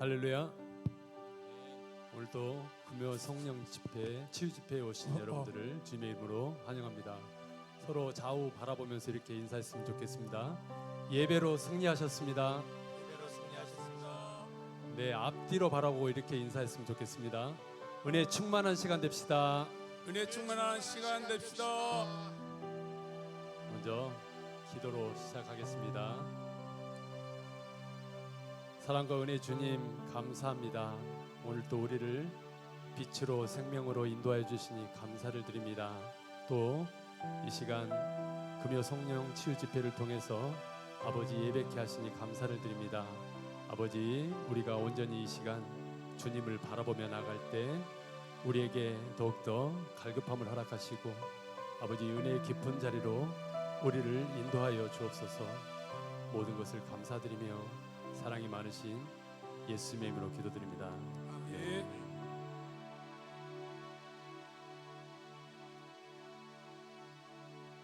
할렐루야. 오늘도 금요 성령 집회, 치유 집회에 오신 여러분들을 주님의 이름으로 환영합니다. 서로 좌우 바라보면서 이렇게 인사했으면 좋겠습니다. 예배로 승리하셨습니다. 예배로 승리하셨습니다. 네, 앞뒤로 바라보고 이렇게 인사했으면 좋겠습니다. 은혜 충만한 시간 됩시다. 은혜 충만한 시간 됩시다. 먼저 기도로 시작하겠습니다. 사랑과 은혜 주님 감사합니다. 오늘 또 우리를 빛으로 생명으로 인도하여 주시니 감사를 드립니다. 또 이 시간 금요 성령 치유 집회를 통해서 아버지 예배케 하시니 감사를 드립니다. 아버지, 우리가 온전히 이 시간 주님을 바라보며 나갈 때 우리에게 더욱더 갈급함을 허락하시고 아버지 은혜의 깊은 자리로 우리를 인도하여 주옵소서. 모든 것을 감사드리며 사랑이 많으신 예수님의 이름으로 기도드립니다. 아멘.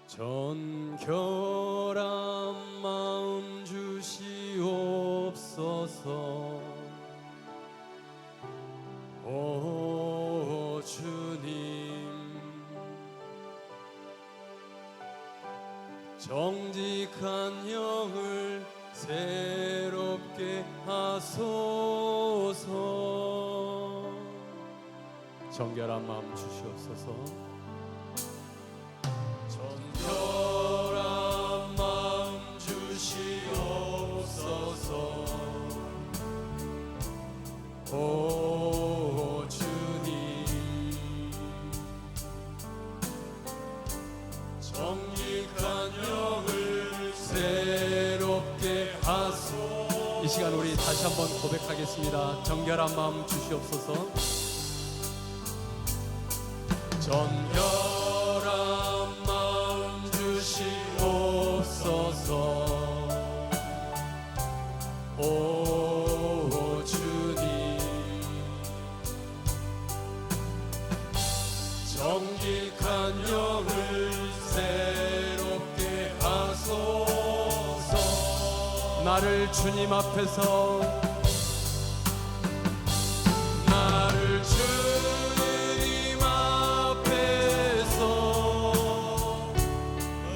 정결한 마음 주시옵소서. 오 주님, 정직한 영을 새롭게 하소서. 정결한 마음 주시옵소서. 정결한 마음 주시옵소서. 오 주님, 정직한 영을 새롭게 하소서. 이 시간 우리 다시 한번 고백하겠습니다. 정결한 마음 주시옵소서. 정결한 마음 주시옵소서. 오 주님, 정직한 영을 새롭게 하소서. 나를 주님 앞에서, 나를 주님 앞에서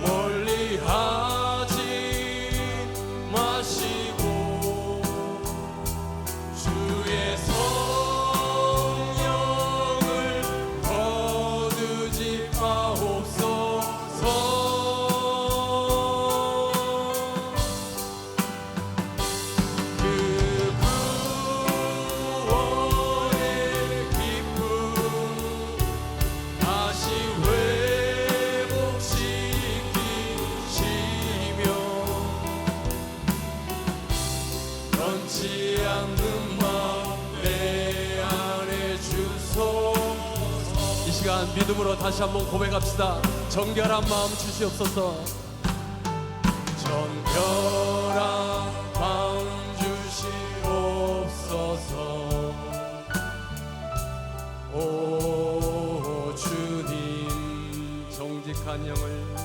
멀리 하지 마시고 주의 성령을 거두지 마옵소서. 믿음으로 다시 한번 고백합시다. 정결한 마음 주시옵소서. 정결한 마음 주시옵소서. 오 주님, 정직한 영을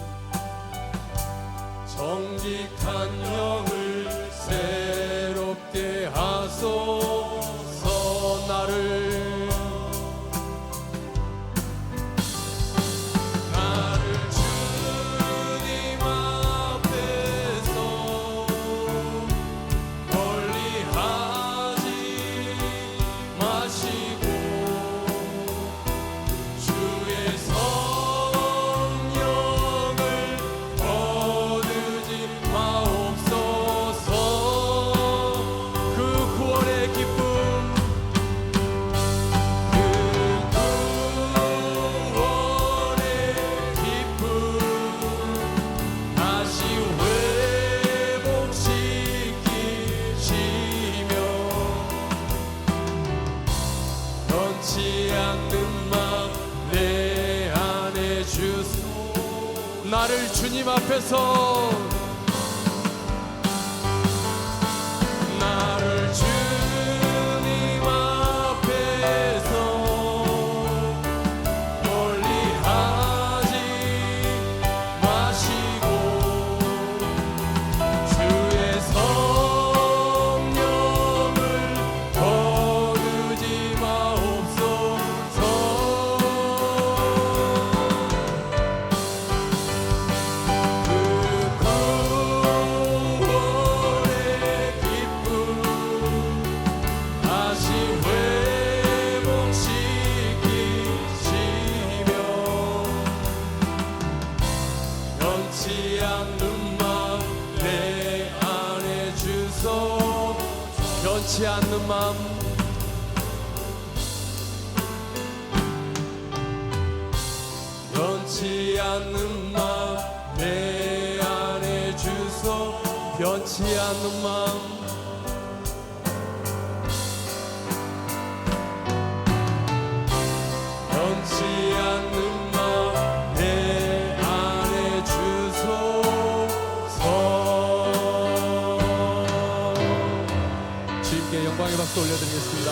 새롭게 하소서. 나를 나를 주님 앞에서, 나를 주님 앞에서 멀리 하지 마시고 주의 성령을 변치 않는 마음, 변치 않는 마음 내 안에 주소. 변치 않는 마음, 변치 않는 마음 내 안에 주소서. 주님께 영광의 박수 올려드리겠습니다.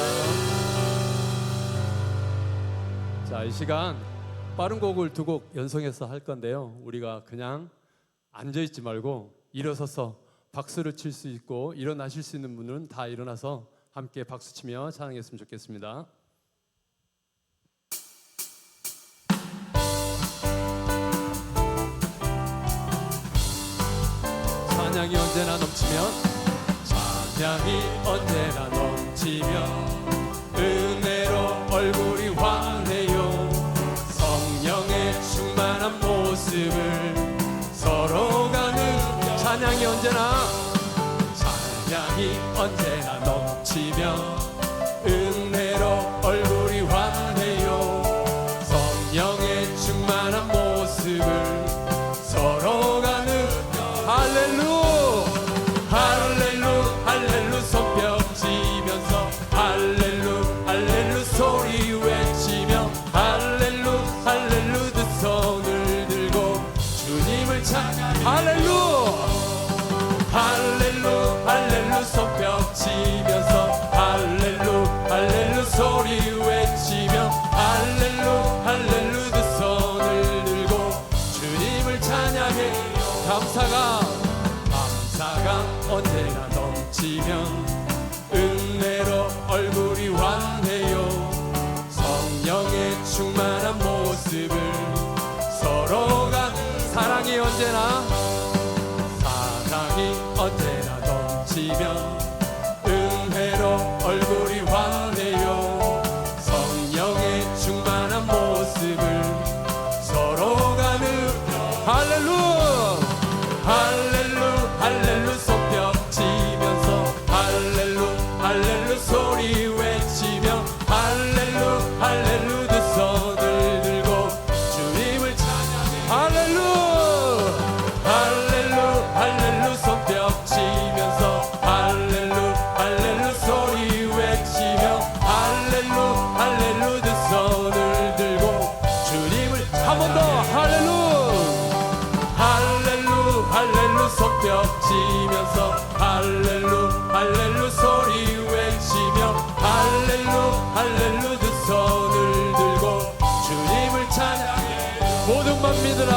자, 이 시간 빠른 곡을 두 곡 연성해서 할 건데요, 우리가 그냥 앉아있지 말고 일어서서 박수를 칠 수 있고 일어나실 수 있는 분은 다 일어나서 함께 박수치며 찬양했으면 좋겠습니다. 찬양이 언제나 넘치면, 찬양이 언제나 넘치면 은혜로 얼굴이 환해요. 성령의 충만한 모습을 서로가 느껴. 찬양이 언제나 넘치면 은혜로 얼굴이 환해요. 성령의 충만한 모습을 서로가 느껴. 할렐루 할렐루 할렐루 손뼉치면서 할렐루 할렐루 소리 외치며 할렐루 할렐루 두 손을 들고 주님을 찬양해. 할렐루 할렐루 할렐루 손뼉치면서 할렐루 할렐루 소리 외치며 할렐루 할렐루 두 손을 들고 주님을 찬양해. 감사가 언제나 넘치면 은혜로 얼굴이 환해요. 성령의 충만한 모습을 서로가. 사랑이 언제나 넘치면 은혜로 얼굴이 환해요. 성령의 충만한 모습을 서로가 느껴. 할렐루 할렐루 할렐루 손뼉치면서 할렐루 할렐루 소리 외치며 할렐루 할렐루 두 손을 들고 주님을 찬양해. 할렐루 할렐루 할렐루 손뼉치면서 할렐루 할렐루 소리 외치며 할렐루 할렐루 두 손을 들고 주님을. 한 번 더 할렐루 할렐루 할렐루 손뼉치면서 할렐루 할렐루 소리 외치며 할렐루 할렐루 두 손을 들고 주님을 찬양해. 모든 만민들아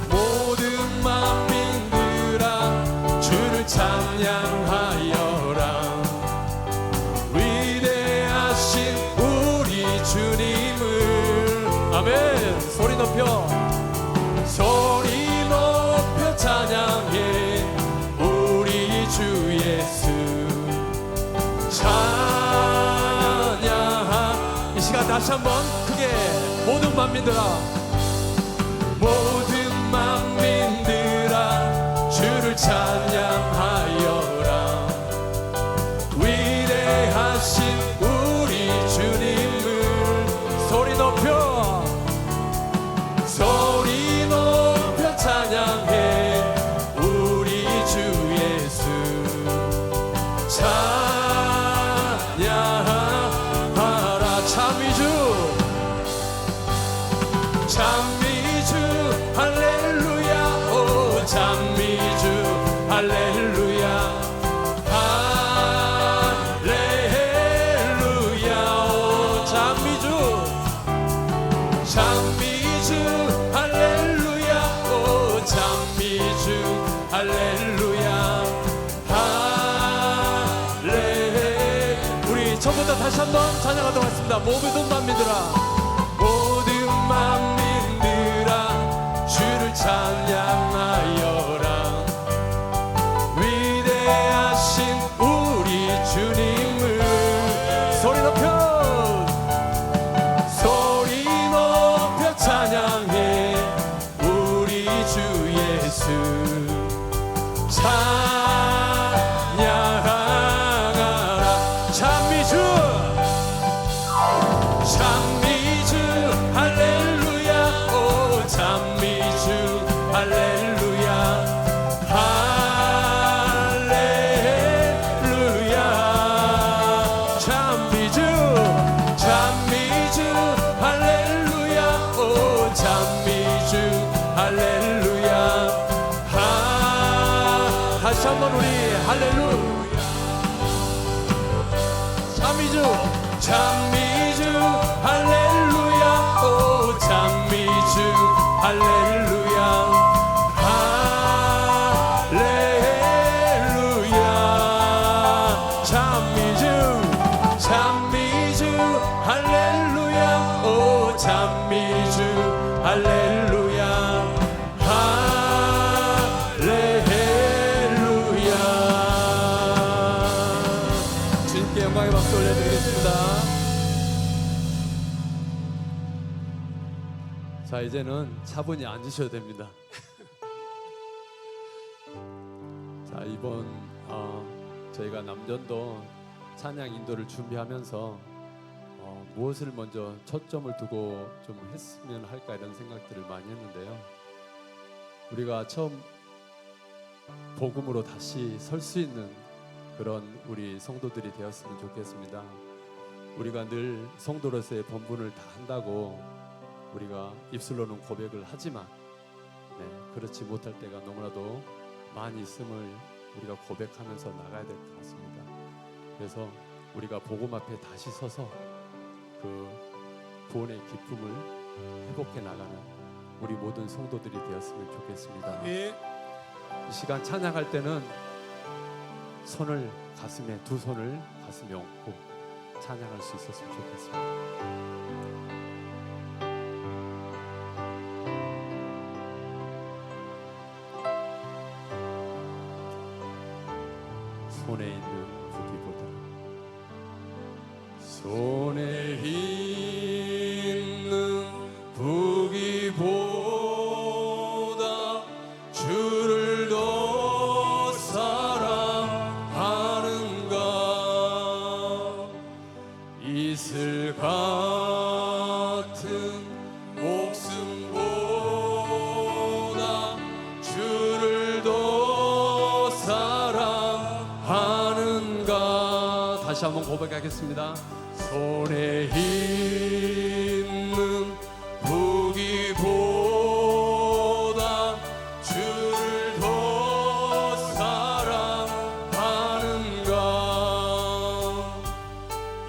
모든 만민들아 주를 찬양하여라. 위대하신 우리 주님을. 아멘. 소리 높여 찬양해 우리 주 예수. 찬양. 이 시간 다시 한번 크게 모든 만민들아 모든 만민들아 주를 찬양하여라. 위대하신 우리 주님을. 소리 높여 찬양해 우리 주 예수. 찬양하라. 찬미주 할렐루야. 오 찬미주 할렐루야. 할렐루야. 오 찬미주 할렐루야. 오 찬미주 할렐루야. 우리 처음부터 다시 한번 찬양하도록 하겠습니다. 모든 만민들아 모든 만민들아 주를 찬양하여라. 위대하신 우리 주님을. 소리 높여 찬양해 예수 찬양하라. 찬미주 찬미주 할렐루야. 오 찬미주 할렐루야. 할렐루야. 찬미주 찬미주 할렐루야. 오 찬미주 할렐루야. 다시 한번 우리 할렐루야. 찬미주 찬미주 할렐루야. 오 찬미주 할렐루야. 할렐루야. 찬미주 찬미주 할렐루야. 오 찬미주 할렐루야. 할렐루야. 주님께 영광의 박수 올려드리겠습니다. 자, 이제는 차분히 앉으셔도 됩니다. 자, 이번 저희가 남전도 찬양 인도를 준비하면서 무엇을 먼저 초점을 두고 좀 했으면 할까 이런 생각들을 많이 했는데요. 우리가 처음 복음으로 다시 설 수 있는 그런 우리 성도들이 되었으면 좋겠습니다. 우리가 늘 성도로서의 본분을 다 한다고 우리가 입술로는 고백을 하지만 그렇지 못할 때가 너무나도 많이 있음을 우리가 고백하면서 나가야 될 것 같습니다. 그래서 우리가 복음 앞에 다시 서서 그 구원의 기쁨을 회복해 나가는 우리 모든 성도들이 되었으면 좋겠습니다. 예. 이 시간 찬양할 때는 손을 가슴에 두 손을 가슴에 얹고 찬양할 수 있었으면 좋겠습니다. 손에 있는 무기보다 손에 있는 무기보다 주를 더 사랑하는가. 이슬 같은 목숨보다 주를 더 사랑하는가. 다시 한번 고백하겠습니다. 손에 있는 무기보다 주를 더 사랑하는가.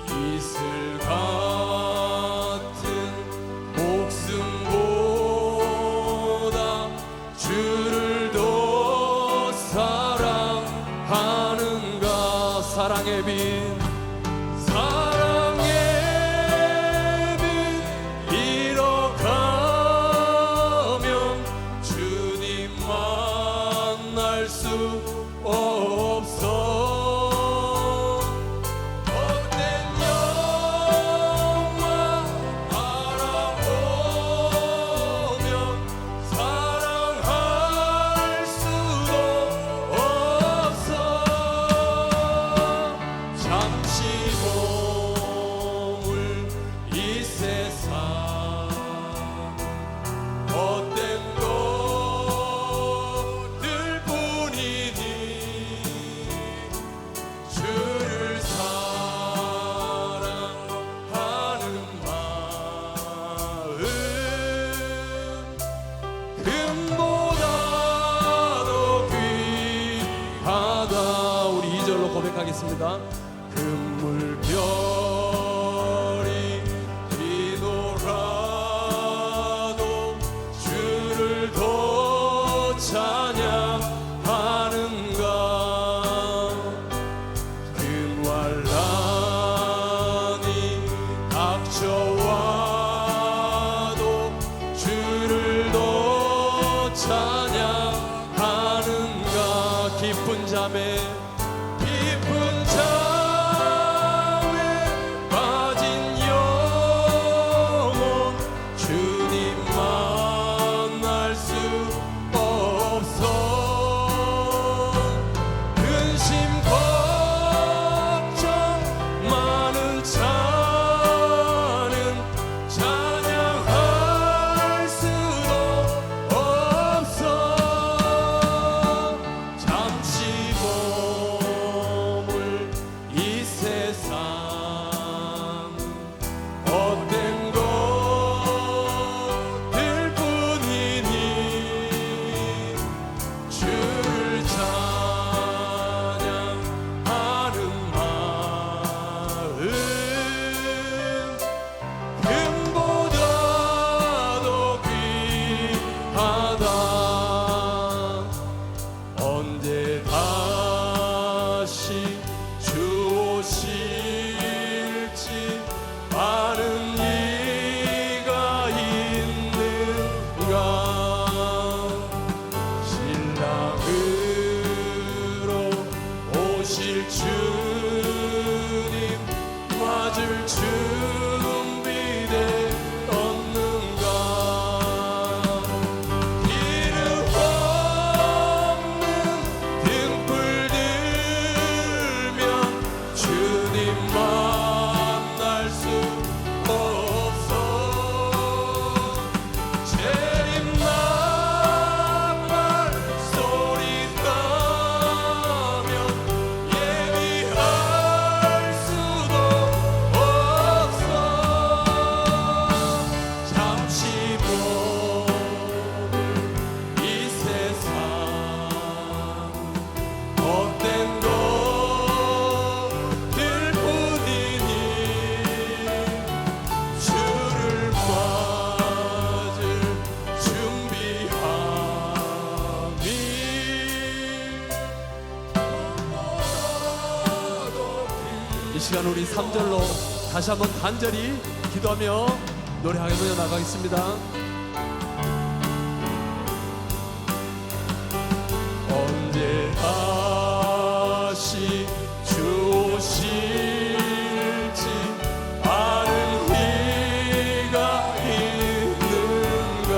이슬 같은 목숨보다 주를 더 사랑하는가. 사랑의 빛 고백하겠습니다. 금물별이 비노라도 주를 더 찬양하는가. 금환란이 닥쳐와도 주를 더 찬양하는가. 깊은 잠에 빠진 영혼 주님 만날 수 없어. 준비하다 언제 다시 주 오실지 아는 이가 있는가 신랑으로 오실 주님 맞을 준비돼 없는가 이름 없는 등불 들면 주님 만날 수 없어 재림나팔 소리 나면 예비할 수도 없어 잠시 머물 이 세상 헛된 것들 뿐이니 주를 맞을 준비함이 이 시간 우리 3절로 다시 한번 간절히 기도하며 노래하며 나가겠습니다. 언제 다시 주 오실지 아는 이가 있는가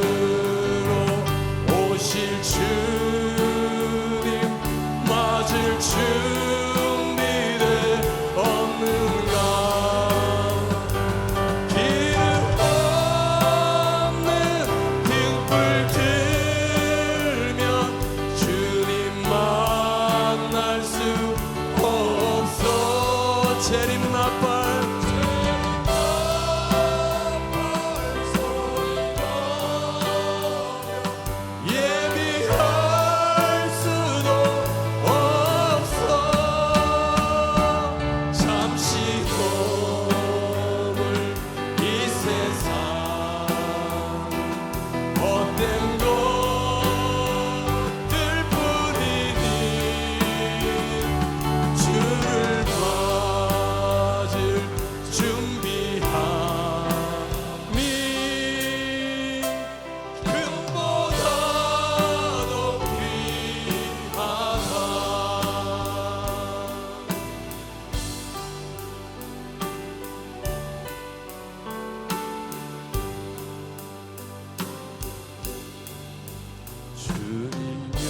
신랑으로 오실 주님 맞을 준비돼 없는가 기름 없는 등불 들면 주님 만날 수 없어 재림나팔 예비할 수도 없어 잠시 머물 이 세상 헛된 것들 뿐이니 주를 맞을 준비함이 금보다 높이 하다 주님여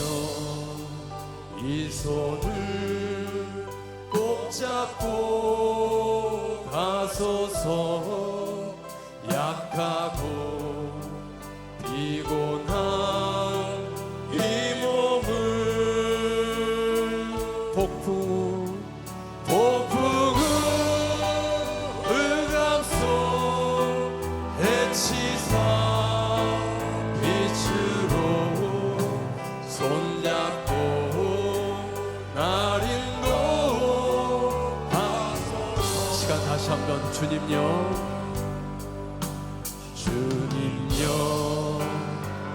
이 손을 꼭 잡고 가소서 약하고 피곤한 이 몸을 폭풍 의감소 해치사 빛으로 손잡고 날 인도하소서 시간 다시 한번 주님여 주님여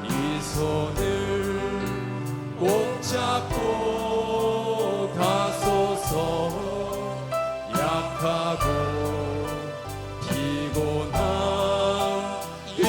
이 손을 꼭 잡고 가소서 약하고 피곤한 이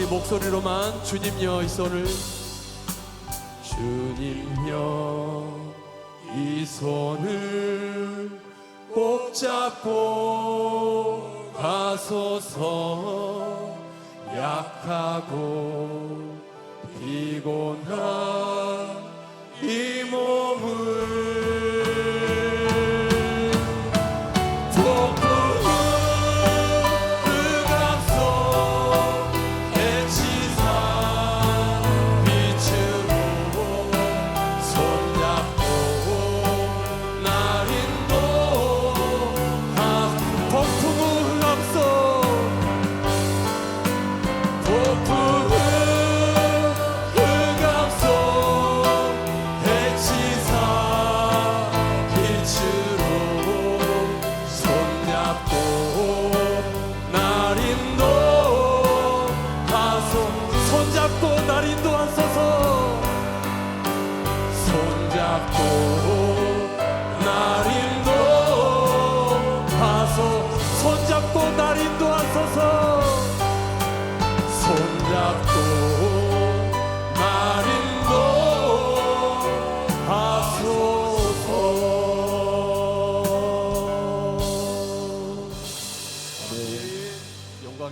목소리로만 주님여 이 손을, 주님여 이 손을 꼭 잡고 가소서. 약하고 피곤한 이 몸을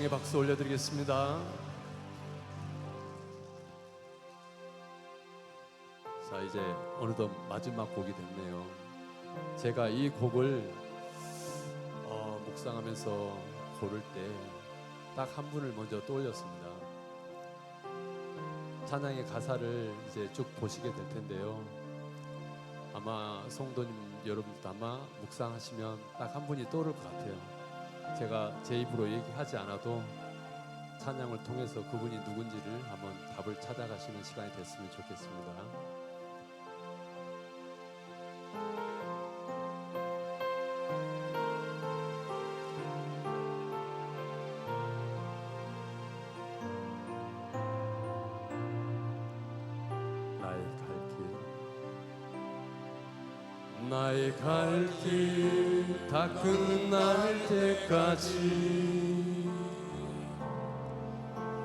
박수 올려드리겠습니다. 자, 이제 어느덧 마지막 곡이 됐네요. 제가 이 곡을 묵상하면서 고를 때 딱 한 분을 먼저 떠올렸습니다. 찬양의 가사를 이제 쭉 보시게 될 텐데요. 아마 성도님 여러분들도 아마 묵상하시면 딱 한 분이 떠오를 것 같아요. 제가 제 입으로 얘기하지 않아도 찬양을 통해서 그분이 누군지를 한번 답을 찾아가시는 시간이 됐으면 좋겠습니다. 나의 갈 길 다 끝날 때까지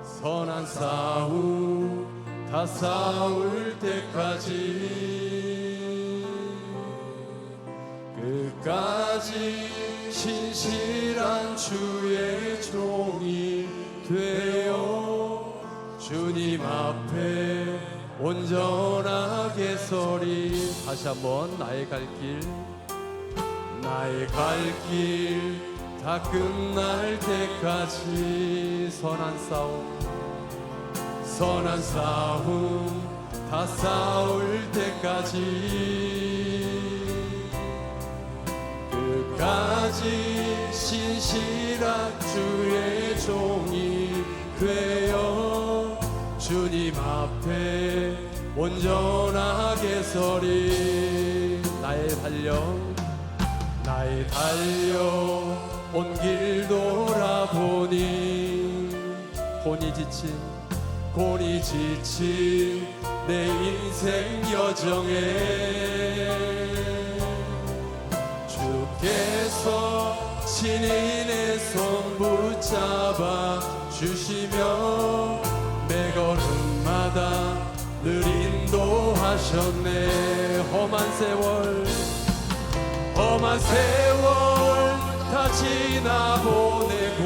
선한 싸움 다 싸울 때까지 끝까지 신실한 주의 종이 되어 주님 앞에 온전하게 서리. 다시 한번 나의 갈 길 다 끝날 때까지 선한 싸움 다 싸울 때까지 끝까지 신실한 주의 종이 되어 주님 앞에 온전하게 서리. 나의 달려 온 길 돌아보니 곤히 지친 내 인생 여정에 주께서 친히 내 손 붙잡아 주시며 매 걸음마다 늘 인도하셨네. 험한 세월 다 지나보내고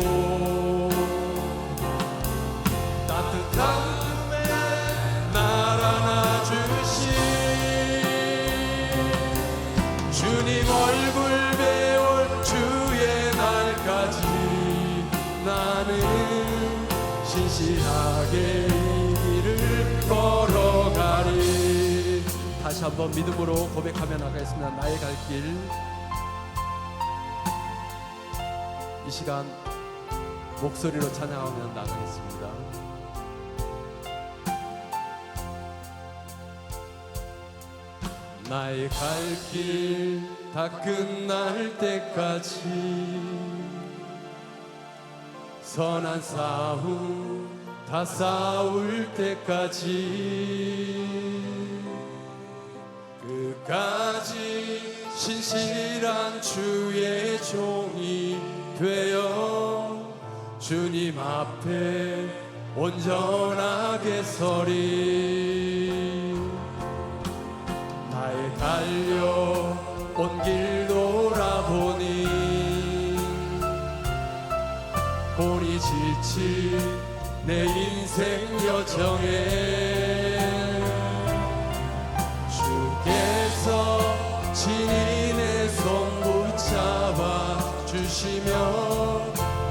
따뜻한 품에 날 안아주신 주님 얼굴 배울 주의 날까지 나는 신실하게 길을 걸어가리. 다시 한번 믿음으로 고백하며 나가겠습니다. 나의 갈 길. 이 시간 목소리로 찬양하며 나가겠습니다. 나의 갈 길 다 끝날 때까지 선한 싸움 다 싸울 때까지 끝까지 신실한 주의 종이 되어 주님 앞에 온전하게 서리. 나의 달려온 길 돌아보니 혼이 지친 내 인생 여정에 주께서 친히 내 손 붙잡아 주시며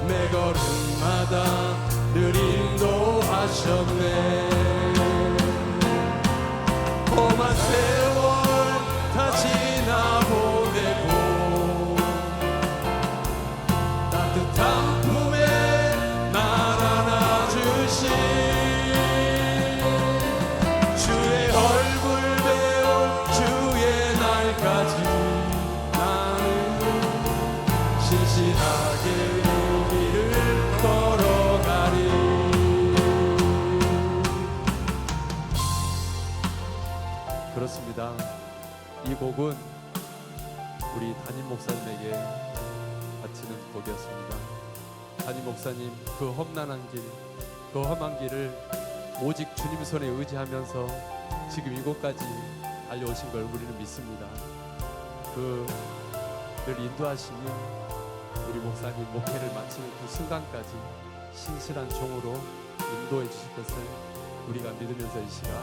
매 걸음마다 늘 인도하셨네. 험한 세월 다 지나보내고 따뜻한 품에 날 안아주신 주의 얼굴 배운 주의 날까지 나는 신실하게 이 길을 걸어가리. 그렇습니다. 이 곡은 우리 담임 목사님에게 바치는 곡이었습니다. 담임 목사님 그 험난한 길, 그 험한 길을 오직 주님 손에 의지하면서 지금 이곳까지 달려오신 걸 우리는 믿습니다. 그 늘 인도하시니 우리 목사님 목회를 마치는 그 순간까지 신실한 종으로 인도해 주실 것을 우리가 믿으면서 이 시간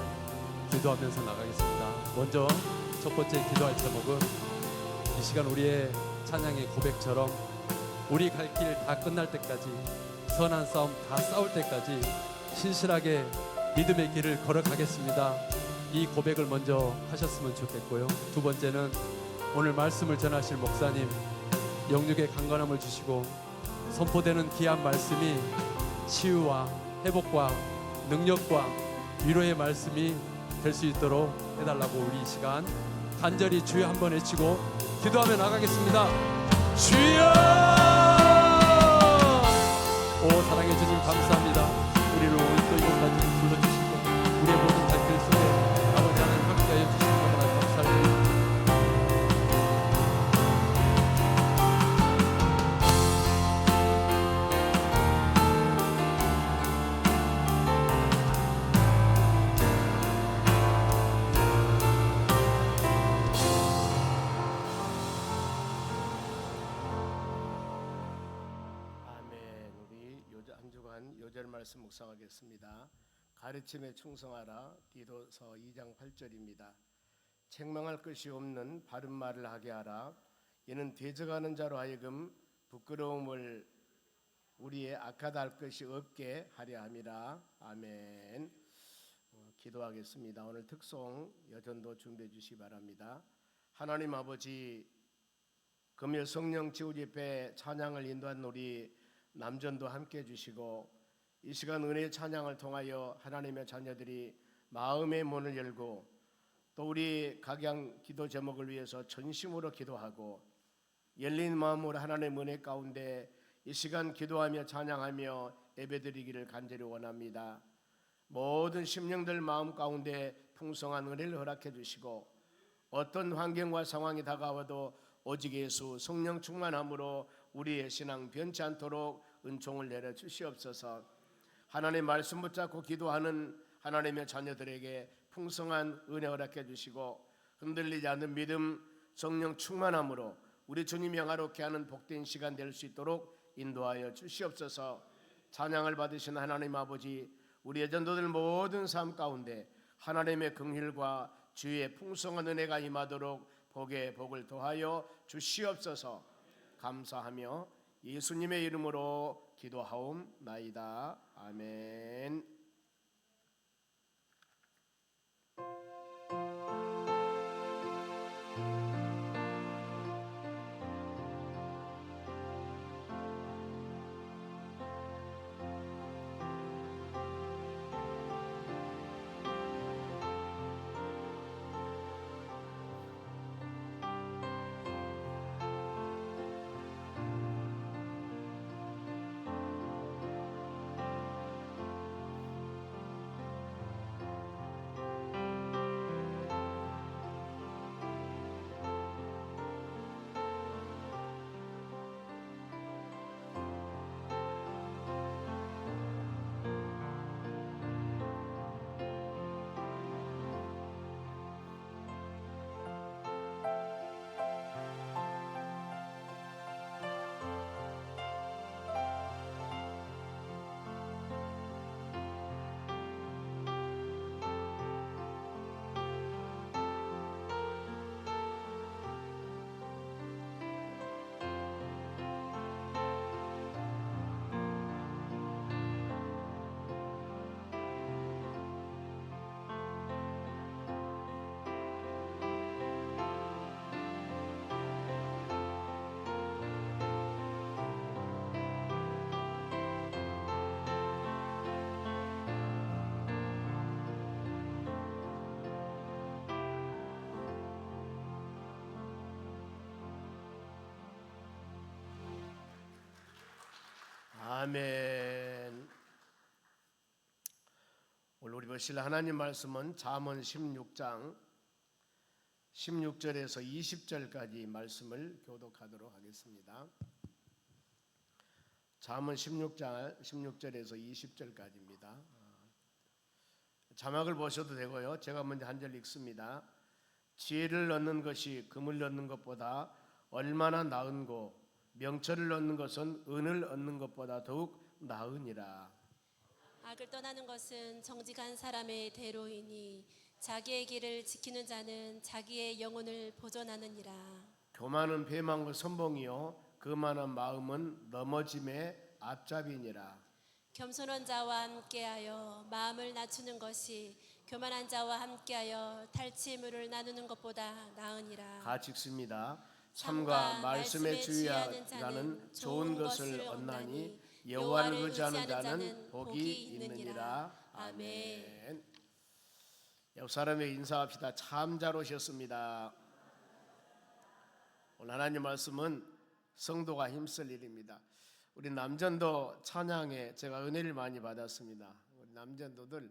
기도하면서 나가겠습니다. 먼저 첫 번째 기도할 제목은 이 시간 우리의 찬양의 고백처럼 우리 갈 길 다 끝날 때까지, 선한 싸움 다 싸울 때까지 신실하게 믿음의 길을 걸어가겠습니다. 이 고백을 먼저 하셨으면 좋겠고요. 두 번째는 오늘 말씀을 전하실 목사님 영육의 강건함을 주시고 선포되는 귀한 말씀이 치유와 회복과 능력과 위로의 말씀이 될 수 있도록 해달라고 우리 이 시간 간절히 주여 한번 외치고 기도하며 나가겠습니다. 주여! 오 사랑해 주님 감사합니다. 우리를 오늘 또 이곳까지 불러주시고 우리의 모든 발길 속에 아버지 하나님 함께하여 주시는 너무나 감사드립니다. 한 주간 요절 말씀 묵상하겠습니다. 가르침에 충성하라. 디도서 2장 8절입니다. 책망할 것이 없는 바른 말을 하게 하라. 이는 대적하는 자로 하여금 부끄러움을 우리의 악하다 할 것이 없게 하려 함이라. 아멘. 기도하겠습니다. 오늘 특송 여전도 준비해 주시기 바랍니다. 하나님 아버지, 금요 성령 지우 집회 찬양을 인도한 우리 남전도 함께 해주시고 이 시간 은혜의 찬양을 통하여 하나님의 자녀들이 마음의 문을 열고 또 우리 각양 기도 제목을 위해서 전심으로 기도하고 열린 마음으로 하나님의 은혜 가운데 이 시간 기도하며 찬양하며 예배드리기를 간절히 원합니다. 모든 심령들 마음 가운데 풍성한 은혜를 허락해 주시고 어떤 환경과 상황이 다가와도 오직 예수 성령 충만함으로 우리의 신앙 변치 않도록 은총을 내려 주시옵소서. 하나님 말씀 붙잡고 기도하는 하나님의 자녀들에게 풍성한 은혜 허락해 주시고 흔들리지 않는 믿음 성령 충만함으로 우리 주님 영화롭게 하는 복된 시간 될 수 있도록 인도하여 주시옵소서. 찬양을 받으신 하나님 아버지, 우리의 전도들 모든 삶 가운데 하나님의 긍휼과 주의 풍성한 은혜가 임하도록 복에 복을 더하여 주시옵소서. 감사하며 예수님의 이름으로 기도하옵나이다. 아멘. 아멘. 오늘 우리 보실 하나님 말씀은 잠언 16장 16절에서 20절까지 말씀을 교독하도록 하겠습니다. 잠언 16절에서 20절까지입니다. 자막을 보셔도 되고요. 제가 먼저 한 절 읽습니다. 지혜를 얻는 것이 금을 얻는 것보다 얼마나 나은고 명철을 얻는 것은 은을 얻는 것보다 더욱 나으니라. 악을 떠나는 것은 정직한 사람의 대로이니 자기의 길을 지키는 자는 자기의 영혼을 보존하느니라. 교만은 배망과 선봉이요 그만한 마음은 넘어짐의 앞잡이니라. 겸손한 자와 함께하여 마음을 낮추는 것이 교만한 자와 함께하여 탈취물을 나누는 것보다 나으니라. 같이 읽습니다. 참과 말씀에 주의하는 자는 좋은 것을 얻나니 여호와를 의지하는 자는 복이 있느니라. 아멘. 옆 사람에게 인사합시다. 참 잘 오셨습니다. 오늘 하나님 말씀은 성도가 힘쓸 일입니다. 우리 남전도 찬양에 제가 은혜를 많이 받았습니다. 우리 남전도들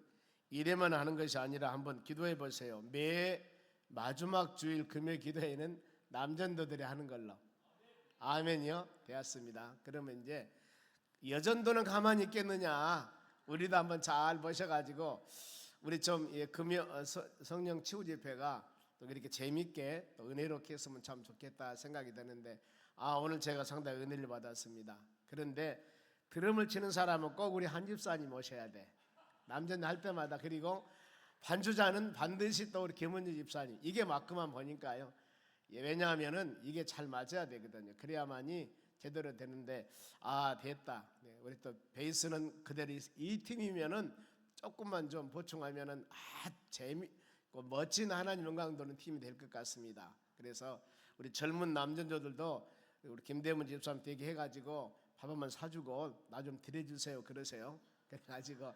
이래만 하는 것이 아니라 한번 기도해 보세요. 매 마지막 주일 금요 기도회는 남전도들이 하는 걸로. 아멘이요? 되었습니다. 그러면 이제 여전도는 가만히 있겠느냐? 우리도 한번 잘 보셔가지고 우리 좀 금요 성령 치유 집회가 또 이렇게 재밌게 또 은혜롭게 했으면 참 좋겠다 생각이 드는데 오늘 제가 상당히 은혜를 받았습니다. 그런데 드럼을 치는 사람은 꼭 우리 한 집사님 오셔야 돼. 남전 할 때마다. 그리고 반주자는 반드시 또 우리 김은주 집사님. 이게 맞그만 보니까요. 왜냐하면은 이게 잘 맞아야 되거든요. 그래야만이 제대로 되는데 됐다. 네, 우리 또 베이스는 그대로 이 팀이면은 조금만 좀 보충하면은 재미있고 멋진 하나님 영광 도는 팀이 될 것 같습니다. 그래서 우리 젊은 남전조들도 우리 김대문 집사님 되게 해가지고 밥 한번 사주고 나 좀 드려주세요 그러세요. 그래가지고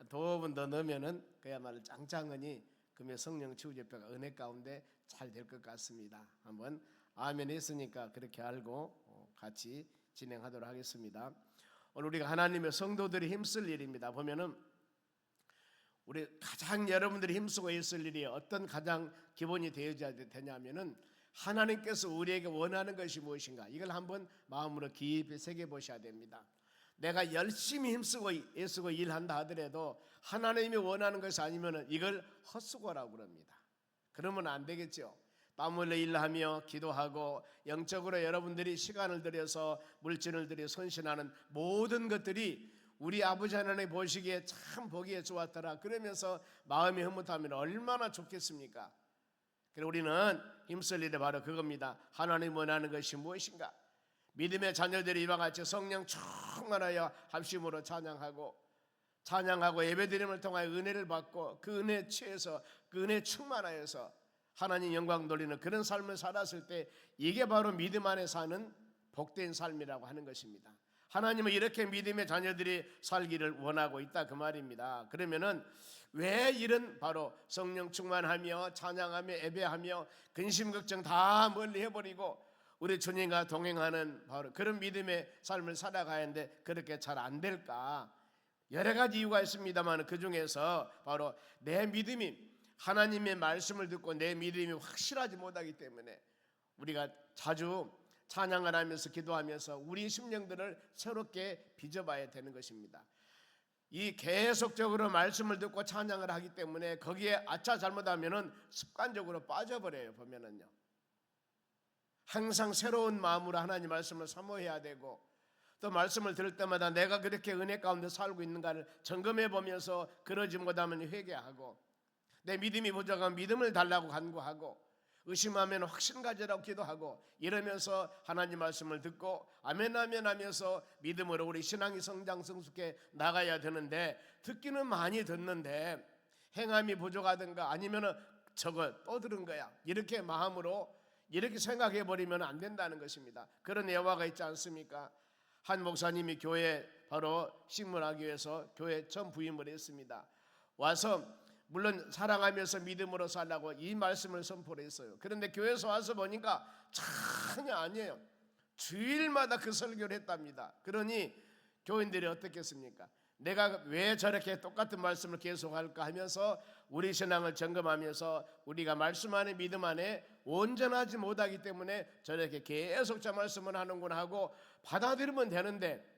두 번 더 넣으면은 그야말로 짱짱하니 금요 성령 치유 집회가 은혜 가운데 잘 될 것 같습니다. 한번 아멘 했으니까 그렇게 알고 같이 진행하도록 하겠습니다. 오늘 우리가 하나님의 성도들이 힘쓸 일입니다. 보면은 우리 가장 여러분들이 힘쓰고 있을 일이 어떤 가장 기본이 되어야 되냐면은 하나님께서 우리에게 원하는 것이 무엇인가 이걸 한번 마음으로 깊이 새겨 보셔야 됩니다. 내가 열심히 힘쓰고 애쓰고 일한다 하더라도 하나님이 원하는 것이 아니면 이걸 헛수고라고 그럽니다. 그러면 안 되겠죠. 땀 흘려 일하며 기도하고 영적으로 여러분들이 시간을 들여서 물질을 들여 헌신하는 모든 것들이 우리 아버지 하나님 보시기에 참 보기에 좋았더라 그러면서 마음이 흐뭇하면 얼마나 좋겠습니까? 그래서 우리는 힘쓸 일이 바로 그겁니다. 하나님 원하는 것이 무엇인가? 믿음의 자녀들이 이와 같이 성령 충만하여 합심으로 찬양하고 예배드림을 통하여 은혜를 받고 그 은혜에 취해서 그 은혜에 충만하여서 하나님 영광 돌리는 그런 삶을 살았을 때 이게 바로 믿음 안에 사는 복된 삶이라고 하는 것입니다. 하나님은 이렇게 믿음의 자녀들이 살기를 원하고 있다 그 말입니다. 그러면은 왜 이런 바로 성령 충만하며 찬양하며 예배하며 근심 걱정 다 멀리 해버리고 우리 주님과 동행하는 바로 그런 믿음의 삶을 살아가야 하는데 그렇게 잘 안 될까? 여러 가지 이유가 있습니다만 그 중에서 바로 내 믿음이 하나님의 말씀을 듣고 내 믿음이 확실하지 못하기 때문에 우리가 자주 찬양을 하면서 기도하면서 우리 심령들을 새롭게 빚어봐야 되는 것입니다. 이 계속적으로 말씀을 듣고 찬양을 하기 때문에 거기에 잘못하면은 습관적으로 빠져버려요. 보면은요. 항상 새로운 마음으로 하나님 말씀을 사모해야 되고 또 말씀을 들을 때마다 내가 그렇게 은혜 가운데 살고 있는가를 점검해 보면서 그러지 못하면 회개하고 내 믿음이 부족하면 믿음을 달라고 간구하고 의심하면 확신 가지라고 기도하고 이러면서 하나님 말씀을 듣고 아멘 아멘 하면서 믿음으로 우리 신앙이 성장 성숙해 나가야 되는데 듣기는 많이 듣는데 행함이 부족하든가 아니면 저거 또 들은 거야 이렇게 마음으로 이렇게 생각해 버리면 안 된다는 것입니다. 그런 예화가 있지 않습니까? 한 목사님이 교회 바로 식문하기 위해서 교회 처음 부임을 했습니다. 와서 물론 사랑하면서 믿음으로 살라고 이 말씀을 선포를 했어요. 그런데 교회에서 와서 보니까 전혀 아니에요. 주일마다 그 설교를 했답니다. 그러니 교인들이 어떻겠습니까? 내가 왜 저렇게 똑같은 말씀을 계속할까 하면서 우리 신앙을 점검하면서 우리가 말씀 안에 믿음 안에 온전하지 못하기 때문에 저렇게 계속 저 말씀을 하는구나 하고 받아들이면 되는데,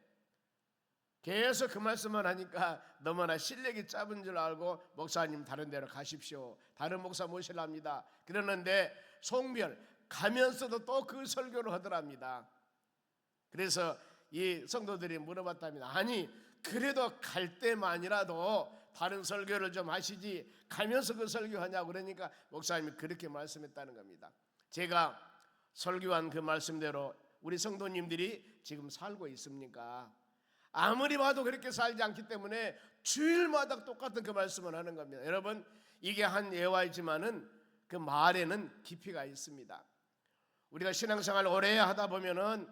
계속 그 말씀만 하니까 너무나 실력이 짧은 줄 알고 목사님 다른 데로 가십시오, 다른 목사 모시랍니다 그러는데 송별 가면서도 또 그 설교를 하더랍니다. 그래서 이 성도들이 물어봤답니다. 아니 그래도 갈 때만이라도 다른 설교를 좀 하시지 가면서 그 설교하냐고. 그러니까 목사님이 그렇게 말씀했다는 겁니다. 제가 설교한 그 말씀대로 우리 성도님들이 지금 살고 있습니까? 아무리 봐도 그렇게 살지 않기 때문에 주일마다 똑같은 그 말씀을 하는 겁니다. 여러분, 이게 한 예화이지만은 그 말에는 깊이가 있습니다. 우리가 신앙생활 오래 하다 보면은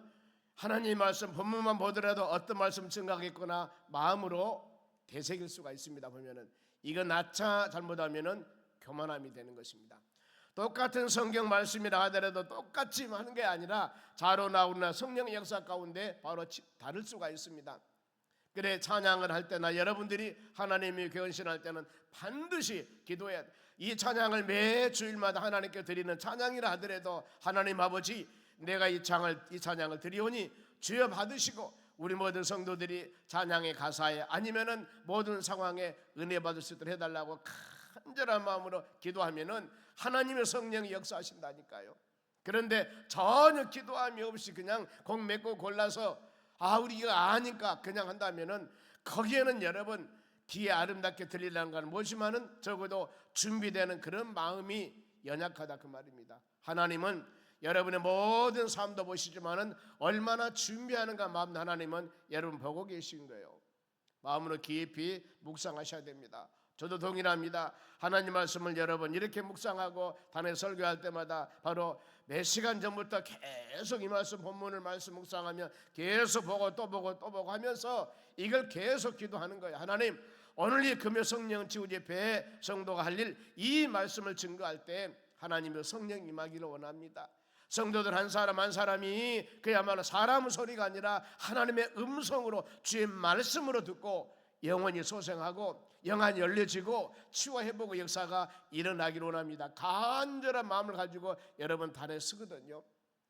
하나님 말씀 본문만 보더라도 어떤 말씀 증가하겠거나 마음으로 되새길 수가 있습니다. 보면은 이거 낳자 잘못하면은 교만함이 되는 것입니다. 똑같은 성경 말씀이라 하더라도 똑같이 하는 게 아니라 자로 나오나 성령의 역사 가운데 바로 다를 수가 있습니다. 그래, 찬양을 할 때나 여러분들이 하나님이 견신할 때는 반드시 기도해야 돼. 이 찬양을 매 주일마다 하나님께 드리는 찬양이라 하더라도 하나님 아버지, 내가 이 찬양을 드리오니 주여 받으시고 우리 모든 성도들이 찬양의 가사에 아니면은 모든 상황에 은혜 받을 수 있도록 해달라고 간절한 마음으로 기도하면은 하나님의 성령이 역사하신다니까요. 그런데 전혀 기도함이 없이 그냥 곡 몇 곡 골라서 우리가 아니까 그냥 한다면은 거기에는 여러분 귀에 아름답게 들리려는 건 뭐지만은 적어도 준비되는 그런 마음이 연약하다 그 말입니다. 하나님은 여러분의 모든 삶도 보시지만은 얼마나 준비하는가 마음 하나님은 여러분 보고 계신 거예요. 마음으로 깊이 묵상하셔야 됩니다. 저도 동일합니다. 하나님 말씀을 여러분 이렇게 묵상하고 단에 설교할 때마다 바로 몇 시간 전부터 계속 이 말씀 본문을 말씀 묵상하며 계속 보고 또 보고 또 보고 하면서 이걸 계속 기도하는 거예요. 하나님, 오늘 이 금요 성령 지우 예배에 성도가 할 일, 이 말씀을 증거할 때 하나님의 성령 임하기를 원합니다. 성도들 한 사람 한 사람이 그야말로 사람 소리가 아니라 하나님의 음성으로 주의 말씀으로 듣고 영혼이 소생하고 영안이 열려지고 치유와 회복의 역사가 일어나기를 원합니다. 간절한 마음을 가지고 여러분 단에 쓰거든요.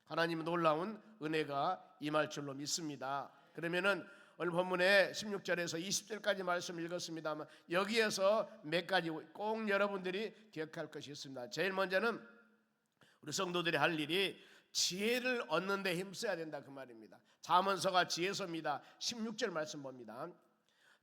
하나님의 놀라운 은혜가 임할 줄로 믿습니다. 그러면은 오늘 본문에 16절에서 20절까지 말씀 읽었습니다만 여기에서 몇 가지 꼭 여러분들이 기억할 것이 있습니다. 제일 먼저는 우리 성도들이 할 일이 지혜를 얻는 데 힘써야 된다 그 말입니다. 잠언서가 지혜서입니다. 16절 말씀 봅니다.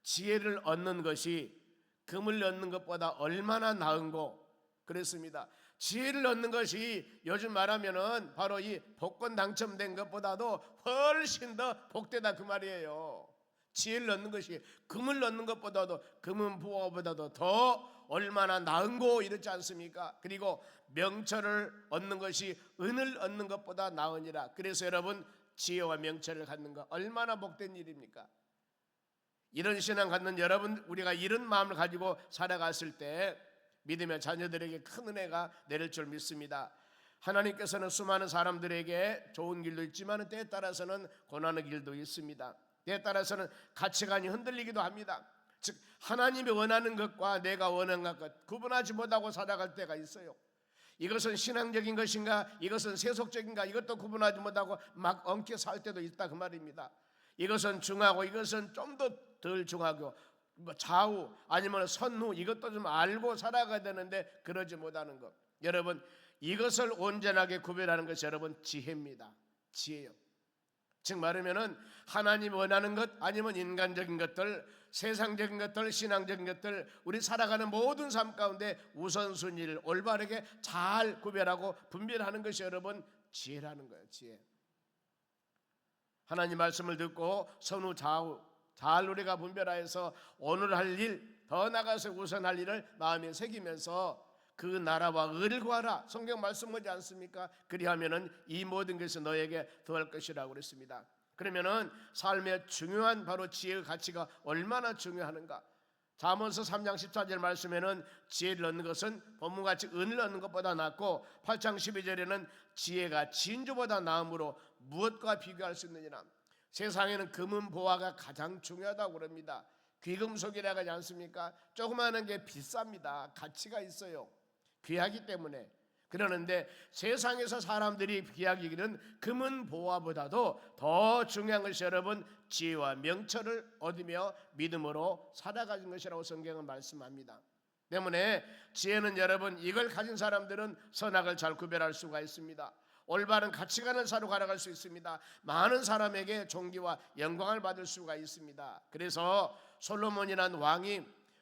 지혜를 얻는 것이 금을 얻는 것보다 얼마나 나은고 그랬습니다. 지혜를 얻는 것이 요즘 말하면은 바로 이 복권 당첨된 것보다도 훨씬 더 복되다 그 말이에요. 지혜를 얻는 것이 금을 얻는 것보다도 금은 부하보다도 더 얼마나 나은고 이렇지 않습니까? 그리고 명철을 얻는 것이 은을 얻는 것보다 나으니라. 그래서 여러분 지혜와 명철을 갖는 것 얼마나 복된 일입니까? 이런 신앙 갖는 여러분, 우리가 이런 마음을 가지고 살아갔을 때 믿음의 자녀들에게 큰 은혜가 내릴 줄 믿습니다. 하나님께서는 수많은 사람들에게 좋은 길도 있지만 때에 따라서는 고난의 길도 있습니다. 때에 따라서는 가치관이 흔들리기도 합니다. 즉 하나님이 원하는 것과 내가 원하는 것 구분하지 못하고 살아갈 때가 있어요. 이것은 신앙적인 것인가 이것은 세속적인가 이것도 구분하지 못하고 막 엉켜 살 때도 있다 그 말입니다. 이것은 중하고 이것은 좀 더 덜 중하고 좌우 아니면 선후 이것도 좀 알고 살아가야 되는데 그러지 못하는 것. 여러분 이것을 온전하게 구별하는 것이 여러분 지혜입니다. 지혜요. 즉 말하면은 하나님 원하는 것 아니면 인간적인 것들, 세상적인 것들, 신앙적인 것들, 우리 살아가는 모든 삶 가운데 우선순위를 올바르게 잘 구별하고 분별하는 것이 여러분 지혜라는 거예요. 지혜. 하나님 말씀을 듣고 선후 좌우 잘 우리가 분별하여서 오늘 할 일, 더 나가서 우선할 일을 마음에 새기면서 그 나라와 의를 구하라. 성경 말씀하지 않습니까? 그리하면은 이 모든 것이 너에게 더할 것이라고 그랬습니다. 그러면은 삶의 중요한 바로 지혜의 가치가 얼마나 중요한가? 잠언서 3장 14절 말씀에는 지혜를 얻는 것은 본문같이 은을 얻는 것보다 낫고 8장 12절에는 지혜가 진주보다 나음으로 무엇과 비교할 수 있느니라. 세상에는 금은 보화가 가장 중요하다고 그럽니다. 귀금속이라고 하지 않습니까? 조그마한 게 비쌉니다. 가치가 있어요. 귀하기 때문에. 그러는데 세상에서 사람들이 귀하기는 금은 보화보다도 더 중요한 것이 여러분 지혜와 명철을 얻으며 믿음으로 살아가는 것이라고 성경은 말씀합니다. 때문에 지혜는 여러분 이걸 가진 사람들은 선악을 잘 구별할 수가 있습니다. 올바른 가치관을 사로 살아갈 수 있습니다. 많은 사람에게 존귀와 영광을 받을 수가 있습니다. 그래서 솔로몬이라는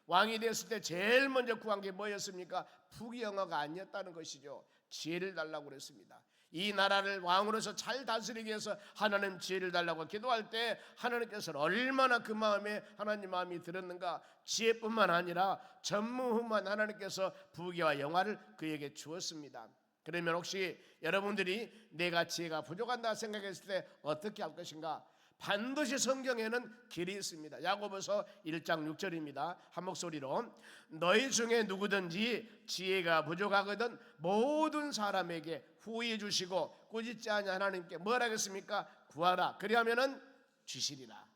왕이 됐을 때 제일 먼저 구한 게 뭐였습니까? 부귀영화가 아니었다는 것이죠. 지혜를 달라고 그랬습니다. 이 나라를 왕으로서 잘 다스리기 위해서 하나님 지혜를 달라고 기도할 때 하나님께서는 얼마나 그 마음에 하나님 마음이 들었는가. 지혜뿐만 아니라 전무후무한 하나님께서 부귀와 영화를 그에게 주었습니다. 그러면 혹시 여러분들이 내가 지혜가 부족한다 생각했을 때 어떻게 할 것인가? 반드시 성경에는 길이 있습니다. 야고보서 1장 6절입니다. 한 목소리로 너희 중에 누구든지 지혜가 부족하거든 모든 사람에게 후히 주시고 꾸짖지 아니 하나님께 뭐라 하겠습니까? 구하라. 그리하면은 주시리라.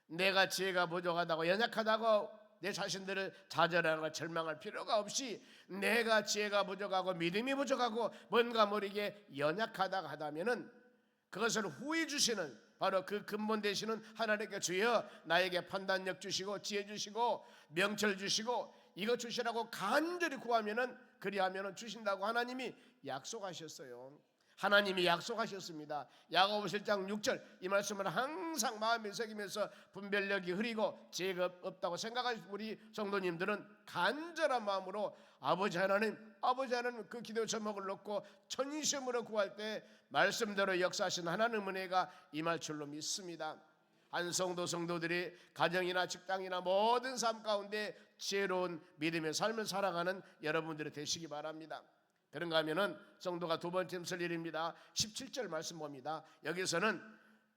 내가 지혜가 부족하다고 연약하다고 내 자신들을 좌절하고 절망할 필요가 없이 내가 지혜가 부족하고 믿음이 부족하고 뭔가 모르게 연약하다고 하다면은 그것을 후히 주시는 바로 그 근본 되시는 하나님께 주여 나에게 판단력 주시고 지혜 주시고 명철 주시고 이거 주시라고 간절히 구하면은 그리하면은 주신다고 하나님이 약속하셨어요. 하나님이 약속하셨습니다. 야고보서 1장 6절 이 말씀을 항상 마음에 새기면서 분별력이 흐리고 지혜가 없다고 생각하시는 우리 성도님들은 간절한 마음으로 아버지 하나님 그 기도 제목을 놓고 전심으로 구할 때 말씀대로 역사하신 하나님 은혜가 임할 줄로 믿습니다. 한 성도들이 가정이나 직장이나 모든 삶 가운데 지혜로운 믿음의 삶을 살아가는 여러분들이 되시기 바랍니다. 그런가 하면은 성도가 두 번째 힘쓸 일입니다. 17절 말씀 봅니다. 여기서는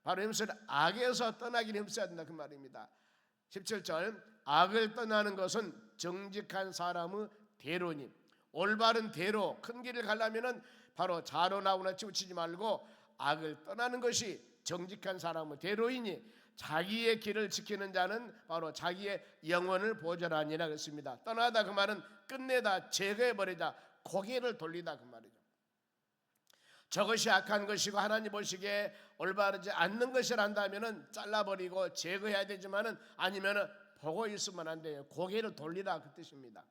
바로 힘쓸 악에서 떠나기를 힘써야 된다 그 말입니다. 17절 악을 떠나는 것은 정직한 사람의 대로니 올바른 대로 큰 길을 가려면은 바로 자로나우나 치우치지 말고 악을 떠나는 것이 정직한 사람의 대로이니 자기의 길을 지키는 자는 바로 자기의 영혼을 보존하니라 그랬습니다. 떠나다 그 말은 끝내다 제거해버리자 고개를 돌리다 그 말이죠. 저것이 악한 것이고 하나님 보시기에 올바르지 않는 것을 한다면은 잘라버리고 제거해야 되지만은 아니면은 보고 있으면 안 돼요. 고개를 돌리라 그 뜻입니다.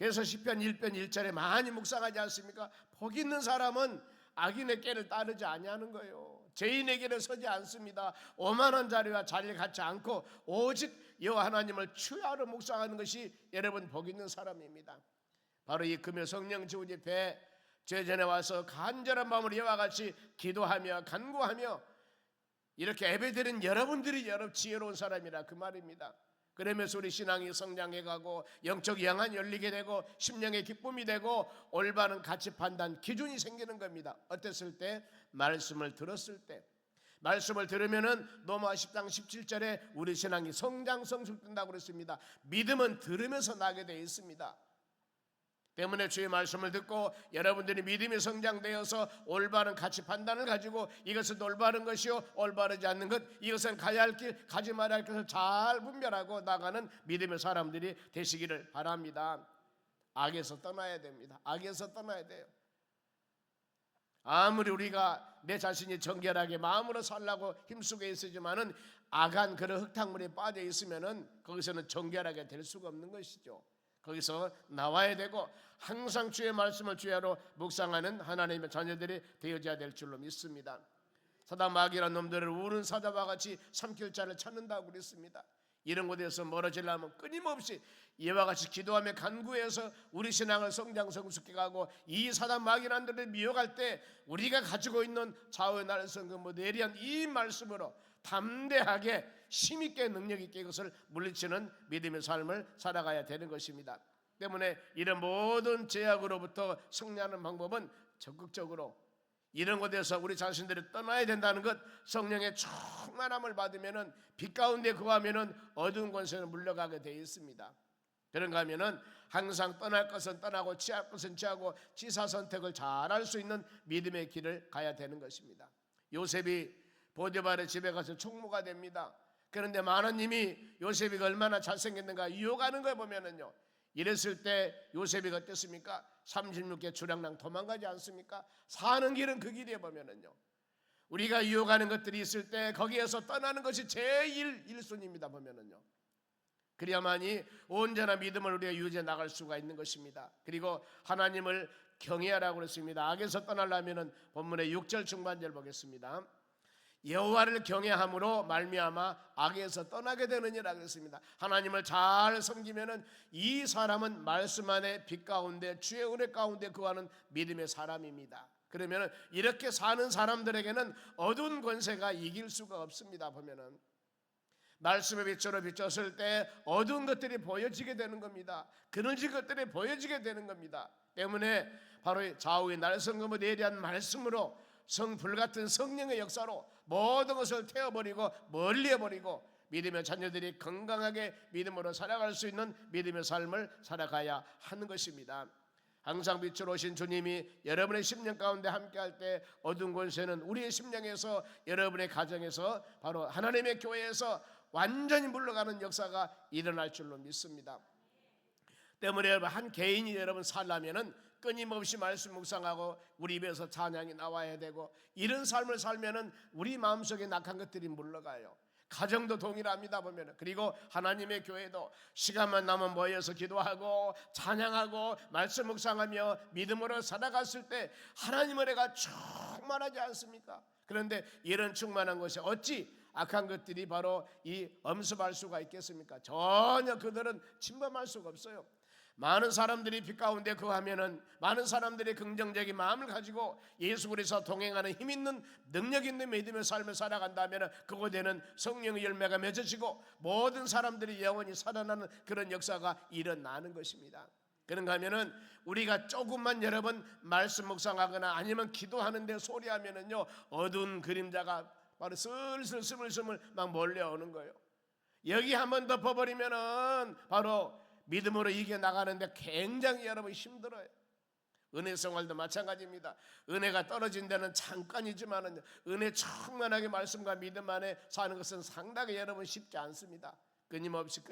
그래서 시편 1편 1절에 많이 묵상하지 않습니까? 복 있는 사람은 악인의 길을 따르지 아니하는 거예요. 죄인의 길에 서지 않습니다. 오만한 자리와 자리를 갖지 않고 오직 여호와 하나님을 추야로 묵상하는 것이 여러분 복 있는 사람입니다. 바로 이 금요 성령 지우 집회 제전에 와서 간절한 마음으로 이와 같이 기도하며 간구하며 이렇게 예배드린 여러분들이 지혜로운 사람이라 그 말입니다. 그러면서 우리 신앙이 성장해가고 영적 영안이 열리게 되고 심령의 기쁨이 되고 올바른 가치 판단 기준이 생기는 겁니다. 어땠을 때? 말씀을 들었을 때. 말씀을 들으면은 로마 10장 17절에 우리 신앙이 성장 성숙된다고 그랬습니다. 믿음은 들으면서 나게 되어 있습니다. 때문에 주의 말씀을 듣고 여러분들이 믿음이 성장되어서 올바른 가치 판단을 가지고 이것은 올바른 것이요 올바르지 않는 것 이것은 가야 할 길 가지 말아야 할 것을 잘 분별하고 나가는 믿음의 사람들이 되시기를 바랍니다. 악에서 떠나야 됩니다. 악에서 떠나야 돼요. 아무리 우리가 내 자신이 정결하게 마음으로 살라고 힘쓰고 있으지만은 악한 그런 흙탕물에 빠져 있으면은 거기서는 정결하게 될 수가 없는 것이죠. 거기서 나와야 되고 항상 주의 말씀을 주야로 묵상하는 하나님의 자녀들이 되어져야 될 줄로 믿습니다. 사단 마귀란 놈들을 우는 사자와 같이 삼킬 자를 찾는다고 그랬습니다. 이런 곳에서 멀어지려면 끊임없이 이와 같이 기도하며 간구해서 우리 신앙을 성장 성숙해 가고 이 사단 마귀란 들을 미혹할 때 우리가 가지고 있는 좌우의 날선 그 예리한 이 말씀으로 담대하게 힘있게 능력있게 이것을 물리치는 믿음의 삶을 살아가야 되는 것입니다. 때문에 이런 모든 제약으로부터 승리하는 방법은 적극적으로 이런 곳에서 우리 자신들이 떠나야 된다는 것, 성령의 충만함을 받으면은 빛 가운데 거하면은 어두운 권세는 물러가게 되어 있습니다. 그런가 하면은 항상 떠날 것은 떠나고 취할 것은 취하고 지사 선택을 잘 할 수 있는 믿음의 길을 가야 되는 것입니다. 요셉이 보디발의 집에 가서 총무가 됩니다. 그런데 하나님이 요셉이가 얼마나 잘생겼는가 유혹하는 걸 보면은요, 이랬을 때 요셉이가 어땠습니까? 36개 주량랑 도망가지 않습니까? 사는 길은 그 길에 보면은요, 우리가 유혹하는 것들이 있을 때 거기에서 떠나는 것이 제일 1순위입니다 보면은요. 그래야만이 온전한 믿음을 우리가 유지해 나갈 수가 있는 것입니다. 그리고 하나님을 경외하라고 그랬습니다. 악에서 떠나려면은 본문의 6절 중반절 보겠습니다. 여호와를 경외함으로 말미암아 악에서 떠나게 되느니라 그랬습니다. 하나님을 잘 섬기면은 이 사람은 말씀 안에 빛 가운데 주의 은혜 가운데 거하는 믿음의 사람입니다. 그러면은 이렇게 사는 사람들에게는 어두운 권세가 이길 수가 없습니다. 보면은 말씀의 빛으로 비쳤을 때 어두운 것들이 보여지게 되는 겁니다. 그늘진 것들이 보여지게 되는 겁니다. 때문에 바로 좌우의 날성금을 내리한 말씀으로 불같은 성령의 역사로 모든 것을 태워버리고 멀리해버리고 믿음의 자녀들이 건강하게 믿음으로 살아갈 수 있는 믿음의 삶을 살아가야 하는 것입니다. 항상 빛으로 오신 주님이 여러분의 심령 가운데 함께할 때 어두운 권세는 우리의 심령에서, 여러분의 가정에서, 바로 하나님의 교회에서 완전히 물러가는 역사가 일어날 줄로 믿습니다. 때문에 여러분, 한 개인이 여러분 살려면은 끊임없이 말씀 묵상하고 우리 입에서 찬양이 나와야 되고, 이런 삶을 살면은 우리 마음속에 낙한 것들이 물러가요. 가정도 동일합니다 보면은. 그리고 하나님의 교회도 시간만 나면 모여서 기도하고 찬양하고 말씀 묵상하며 믿음으로 살아갔을 때 하나님의 은혜가 충만하지 않습니까? 그런데 이런 충만한 것이 어찌 악한 것들이 바로 이 엄습할 수가 있겠습니까? 전혀 그들은 침범할 수가 없어요. 많은 사람들이 빛 가운데 거하면은, 많은 사람들이 긍정적인 마음을 가지고 예수 그리스도와 동행하는 힘 있는 능력 있는 믿음의 삶을 살아간다면은 그곳에는 성령의 열매가 맺어지고 모든 사람들이 영원히 살아나는 그런 역사가 일어나는 것입니다. 그런가 하면은 우리가 조금만 여러분 말씀 묵상하거나 아니면 기도하는데 소리하면은요, 어두운 그림자가 바로 슬슬 스물스물 막 몰려오는 거예요. 여기 한번 덮어버리면은 바로 믿음으로 이겨나가는데 굉장히 여러분 힘들어요. 은혜 생활도 마찬가지입니다. 은혜가 떨어진 데는 잠깐이지만 은혜 충만하게 말씀과 믿음 안에 사는 것은 상당히 여러분 쉽지 않습니다. 끊임없이